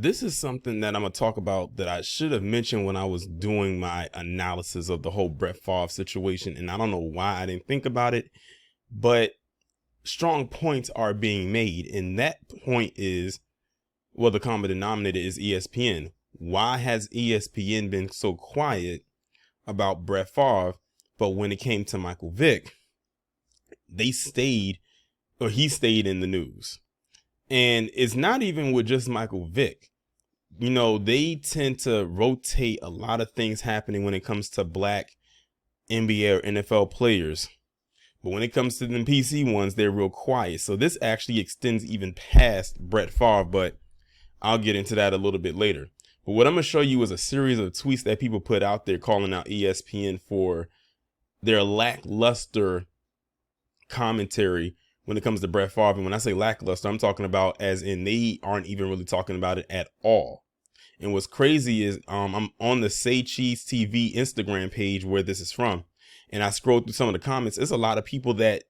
This is something that I'm going to talk about that I should have mentioned when I was doing my analysis of the whole Brett Favre situation. And I don't know why I didn't think about it, but strong points are being made. And that point is, well, the common denominator is ESPN. Why has ESPN been so quiet about Brett Favre? But when it came to Michael Vick, he stayed in the news. And it's not even with just Michael Vick. You know, they tend to rotate a lot of things happening when it comes to black NBA or NFL players. But when it comes to the PC ones, they're real quiet. So this actually extends even past Brett Favre, but I'll get into that a little bit later. But what I'm going to show you is a series of tweets that people put out there calling out ESPN for their lackluster commentary when it comes to Brett Favre. And when I say lackluster, I'm talking about as in they aren't even really talking about it at all. And what's crazy is I'm on the Say Cheese TV Instagram page where this is from. And I scrolled through some of the comments. It's a lot of people that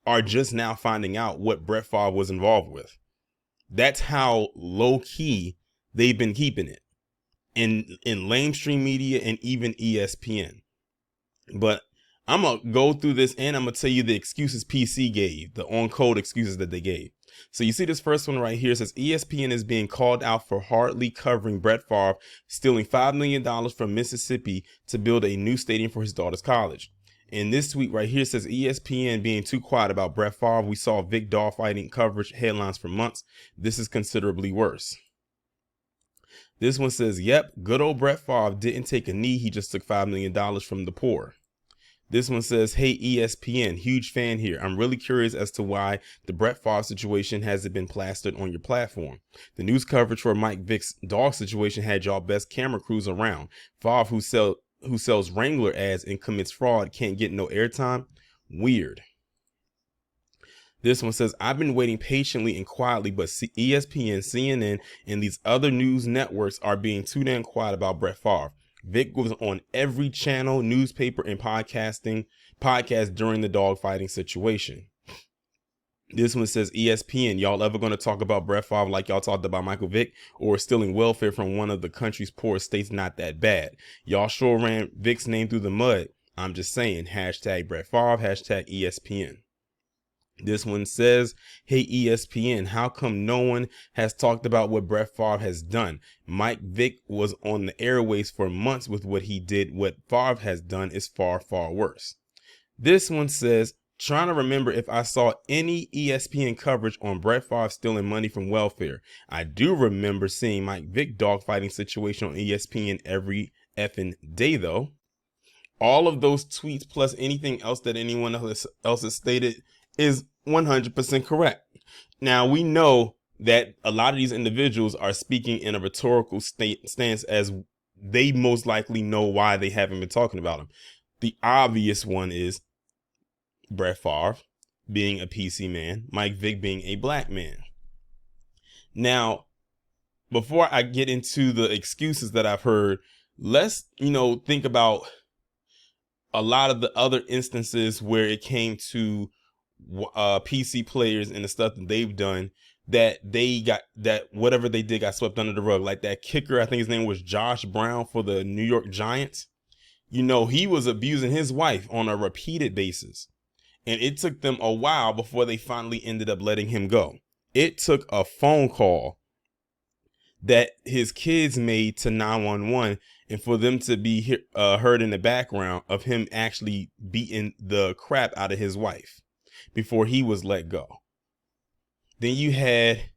are just now finding out what Brett Favre was involved with. That's how low key they've been keeping it in mainstream media and even ESPN. But I'm going to go through this and I'm going to tell you the excuses PC gave, the on-code excuses that they gave. So you see this first one right here. It says ESPN is being called out for hardly covering Brett Favre stealing $5 million from Mississippi to build a new stadium for his daughter's college. And this tweet right here says ESPN being too quiet about Brett Favre. We saw Vic dogfighting coverage headlines for months. This is considerably worse. This one says, yep, good old Brett Favre didn't take a knee. He just took $5 million from the poor. This one says, hey, ESPN, huge fan here. I'm really curious as to why the Brett Favre situation hasn't been plastered on your platform. The news coverage for Mike Vick's dog situation had y'all best camera crews around. Favre, who sells Wrangler ads and commits fraud, can't get no airtime. Weird. This one says, I've been waiting patiently and quietly, but ESPN, CNN, and these other news networks are being too damn quiet about Brett Favre. Vic was on every channel, newspaper, and podcast during the dogfighting situation. This one says, ESPN, y'all ever going to talk about Brett Favre like y'all talked about Michael Vick, or stealing welfare from one of the country's poorest states? Not that bad. Y'all sure ran Vick's name through the mud. I'm just saying, hashtag Brett Favre, hashtag ESPN. This one says, hey, ESPN, how come no one has talked about what Brett Favre has done? Mike Vick was on the airways for months with what he did. What Favre has done is far, far worse. This one says, trying to remember if I saw any ESPN coverage on Brett Favre stealing money from welfare. I do remember seeing Mike Vick dogfighting situation on ESPN every effing day, though. All of those tweets plus anything else that anyone else has stated is 100% correct. Now, we know that a lot of these individuals are speaking in a rhetorical stance, as they most likely know why they haven't been talking about him. The obvious one is Brett Favre being a PC man, Mike Vick being a black man. Now, before I get into the excuses that I've heard, let's, think about a lot of the other instances where it came to PC players and the stuff that they've done that whatever they did got swept under the rug. Like that kicker, I think his name was Josh Brown for the New York Giants. He was abusing his wife on a repeated basis. And it took them a while before they finally ended up letting him go. It took a phone call that his kids made to 911 and for them to be heard in the background of him actually beating the crap out of his wife before he was let go. Then you had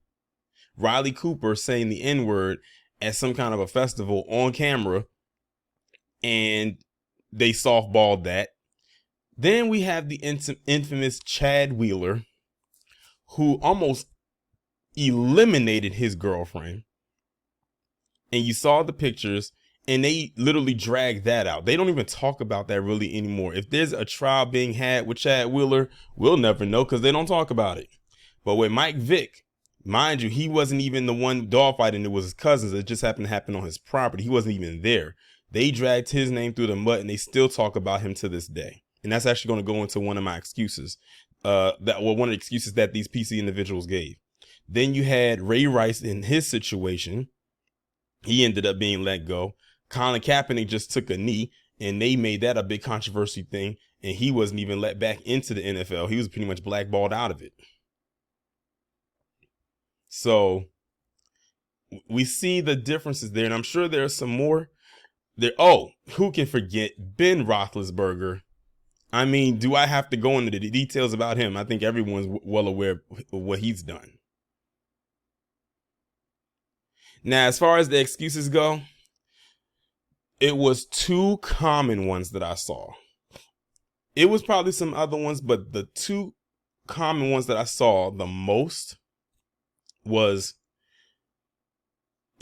Riley Cooper saying the N-word at some kind of a festival on camera, and they softballed that. Then we have the infamous Chad Wheeler, who almost eliminated his girlfriend. And you saw the pictures, and they literally dragged that out. They don't even talk about that really anymore. If there's a trial being had with Chad Wheeler, we'll never know because they don't talk about it. But with Mike Vick, mind you, he wasn't even the one dogfighting. It was his cousins. It just happened to happen on his property. He wasn't even there. They dragged his name through the mud, and they still talk about him to this day. And that's actually going to go into one of my excuses. One of the excuses that these PC individuals gave. Then you had Ray Rice in his situation. He ended up being let go. Colin Kaepernick just took a knee, and they made that a big controversy thing, and he wasn't even let back into the NFL. He was pretty much blackballed out of it. So we see the differences there, and I'm sure there are some more there. Oh, who can forget Ben Roethlisberger? I mean, do I have to go into the details about him? I think everyone's well aware of what he's done. Now, as far as the excuses go, it was two common ones that I saw. It was probably some other ones, but the two common ones that I saw the most was,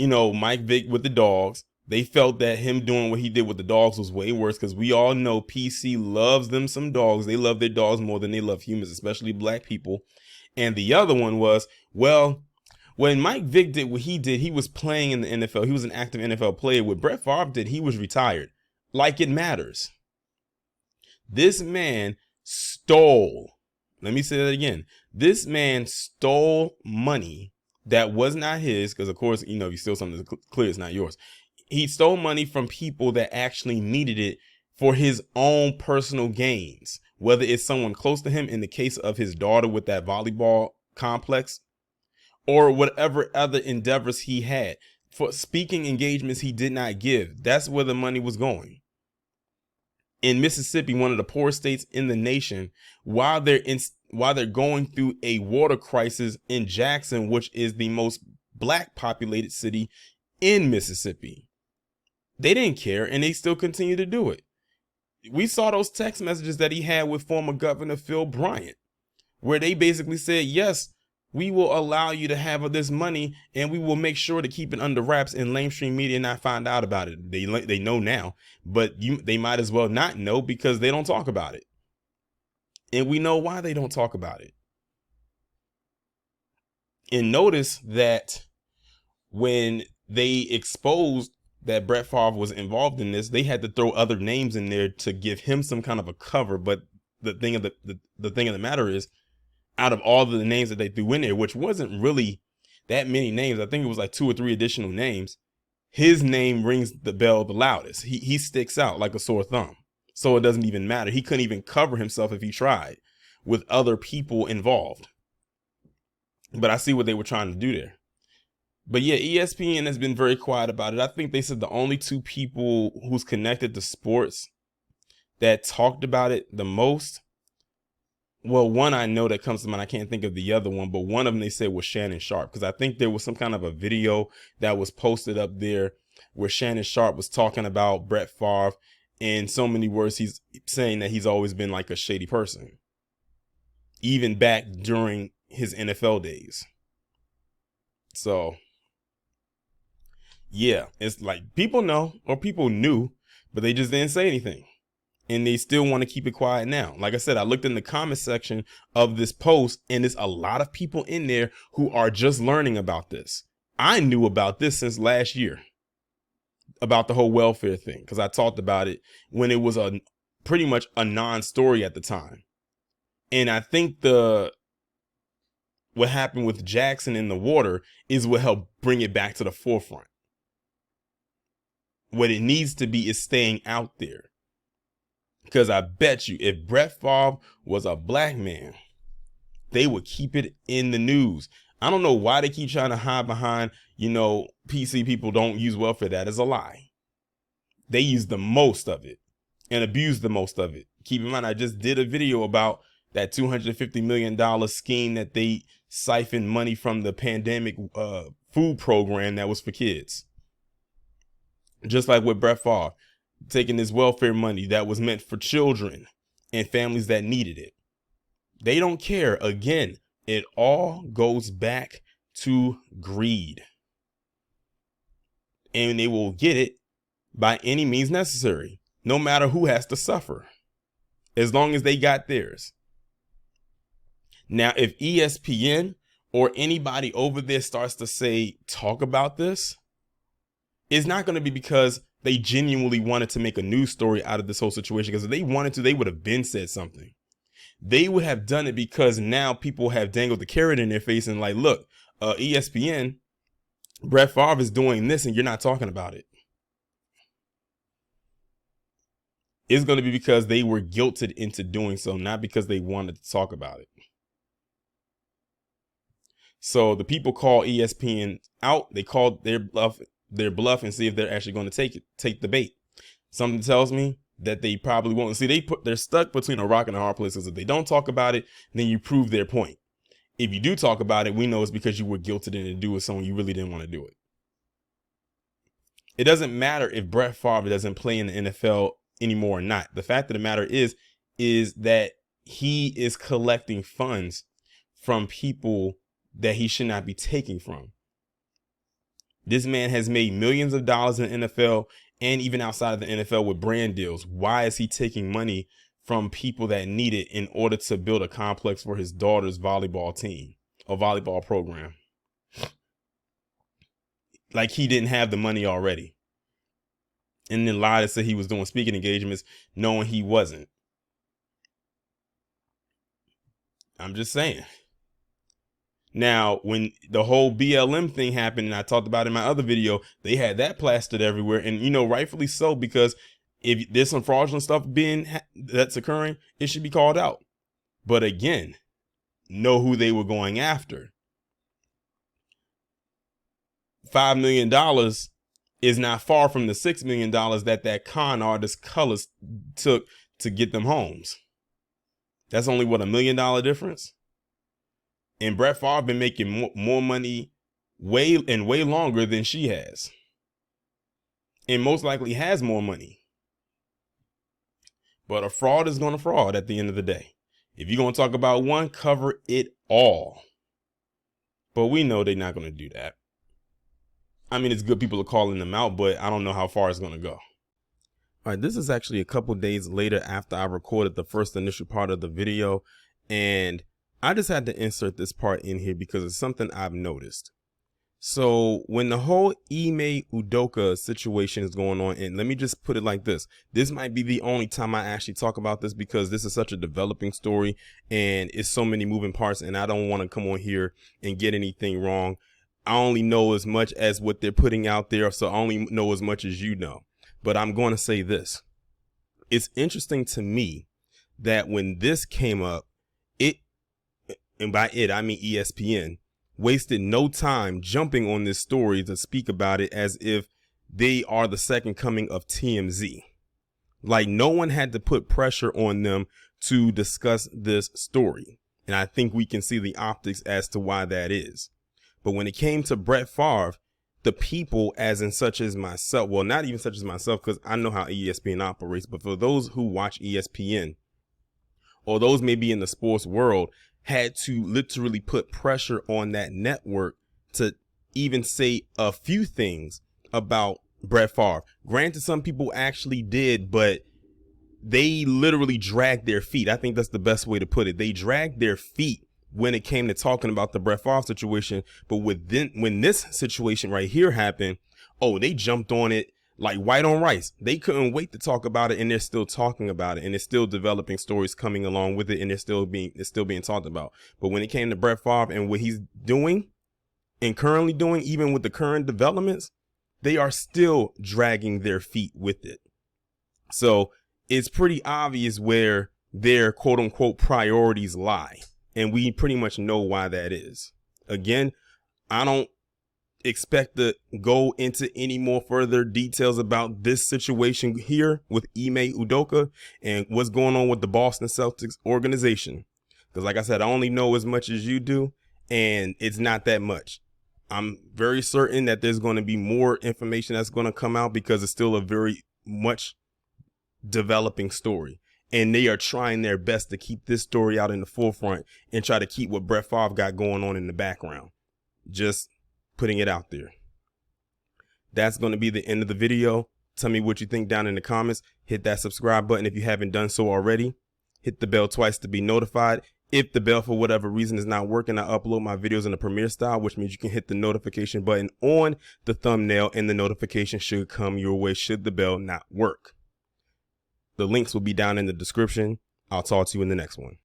Mike Vick with the dogs. They felt that him doing what he did with the dogs was way worse, because we all know PC loves them some dogs. They love their dogs more than they love humans, especially black people. And the other one was, well, when Mike Vick did what he did, he was playing in the NFL. He was an active NFL player. What Brett Favre did, he was retired. Like it matters. This man stole. Let me say that again. This man stole money that was not his, because of course, if you steal something that's clear, it's not yours. He stole money from people that actually needed it for his own personal gains, whether it's someone close to him, in the case of his daughter with that volleyball complex, or whatever other endeavors he had. For speaking engagements he did not give. That's where the money was going. In Mississippi, one of the poorest states in the nation, while they're going through a water crisis in Jackson, which is the most black populated city in Mississippi. They didn't care, and they still continue to do it. We saw those text messages that he had with former Governor Phil Bryant, where they basically said, yes, we will allow you to have this money, and we will make sure to keep it under wraps and mainstream media not find out about it. They know now, but they might as well not know, because they don't talk about it. And we know why they don't talk about it. And notice that when they exposed that Brett Favre was involved in this, they had to throw other names in there to give him some kind of a cover. But the thing of the matter is, out of all of the names that they threw in there, which wasn't really that many names, I think it was like 2 or 3 additional names, his name rings the bell the loudest. He sticks out like a sore thumb. So it doesn't even matter. He couldn't even cover himself if he tried, with other people involved. But I see what they were trying to do there. But yeah, ESPN has been very quiet about it. I think they said the only 2 people who's connected to sports that talked about it the most, well, one I know that comes to mind, I can't think of the other one, but one of them they said was Shannon Sharp, because I think there was some kind of a video that was posted up there where Shannon Sharp was talking about Brett Favre. In so many words, he's saying that he's always been like a shady person, even back during his NFL days. So, yeah, it's like people know, or people knew, but they just didn't say anything. And they still want to keep it quiet now. Like I said, I looked in the comment section of this post, and there's a lot of people in there who are just learning about this. I knew about this since last year, about the whole welfare thing, because I talked about it when it was pretty much a non-story at the time. And I think what happened with Jackson in the water is what helped bring it back to the forefront. What it needs to be is staying out there. Because I bet you, if Brett Favre was a black man, they would keep it in the news. I don't know why they keep trying to hide behind, PC people don't use welfare. That is a lie. They use the most of it and abuse the most of it. Keep in mind, I just did a video about that $250 million scheme that they siphoned money from the pandemic food program that was for kids. Just like with Brett Favre, taking this welfare money that was meant for children and families that needed it. They don't care. Again, it all goes back to greed. And they will get it by any means necessary, no matter who has to suffer, as long as they got theirs. Now, if ESPN or anybody over there starts to talk about this, it's not going to be because they genuinely wanted to make a news story out of this whole situation, because if they wanted to, they would have been said something. They would have done it because now people have dangled the carrot in their face and like, look, ESPN, Brett Favre is doing this and you're not talking about it. It's going to be because they were guilted into doing so, not because they wanted to talk about it. So the people call ESPN out. They call their bluff and see if they're actually going to take the bait. Something tells me that they probably won't. See, they're stuck between a rock and a hard place, because if they don't talk about it, then you prove their point. If you do talk about it, we know it's because you were guilted into doing something you really didn't want to do it. It doesn't matter if Brett Favre doesn't play in the NFL anymore or not. The fact of the matter is that he is collecting funds from people that he should not be taking from. This man has made millions of dollars in the NFL and even outside of the NFL with brand deals. Why is he taking money from people that need it in order to build a complex for his daughter's volleyball team or volleyball program? Like he didn't have the money already. And then lied and said he was doing speaking engagements knowing he wasn't. I'm just saying. Now, when the whole BLM thing happened, and I talked about it in my other video, they had that plastered everywhere. And, you know, rightfully so, because if there's some fraudulent stuff that's occurring, it should be called out. But again, know who they were going after. $5 million is not far from the $6 million that con artist Colors took to get them homes. That's only what, $1 million difference? And Brett Favre been making more money way longer than she has. And most likely has more money. But a fraud is going to fraud at the end of the day. If you're going to talk about one, cover it all. But we know they're not going to do that. I mean, it's good people are calling them out, but I don't know how far it's going to go. All right, this is actually a couple days later after I recorded the first initial part of the video. And I just had to insert this part in here because it's something I've noticed. So when the whole Ime Udoka situation is going on, and let me just put it like this. This might be the only time I actually talk about this because this is such a developing story and it's so many moving parts, and I don't want to come on here and get anything wrong. I only know as much as what they're putting out there, so I only know as much as you know. But I'm going to say this. It's interesting to me that when this came up, and by it, I mean ESPN, wasted no time jumping on this story to speak about it as if they are the second coming of TMZ. Like no one had to put pressure on them to discuss this story. And I think we can see the optics as to why that is. But when it came to Brett Favre, the people, as in such as myself, well, not even such as myself, because I know how ESPN operates, but for those who watch ESPN or those maybe in the sports world, had to literally put pressure on that network to even say a few things about Brett Favre. Granted, some people actually did, but they literally dragged their feet. I think that's the best way to put it. They dragged their feet when it came to talking about the Brett Favre situation. But when this situation right here happened, oh, they jumped on it like white on rice. They couldn't wait to talk about it, and they're still talking about it, and it's still developing stories coming along with it, and it's still being talked about. But when it came to Brett Favre and what he's doing and currently doing, even with the current developments, they are still dragging their feet with it. So it's pretty obvious where their quote unquote priorities lie. And we pretty much know why that is. Again, I don't expect to go into any more further details about this situation here with Ime Udoka and what's going on with the Boston Celtics organization. Because like I said, I only know as much as you do, and it's not that much. I'm very certain that there's going to be more information that's going to come out because it's still a very much developing story. And they are trying their best to keep this story out in the forefront and try to keep what Brett Favre got going on in the background. Just putting it out there. That's going to be the end of the video. Tell me what you think down in the comments. Hit that subscribe button if you haven't done so already. Hit the bell twice to be notified. If the bell for whatever reason is not working, I upload my videos in the Premiere style, which means you can hit the notification button on the thumbnail and the notification should come your way should the bell not work. The links will be down in the description. I'll talk to you in the next one.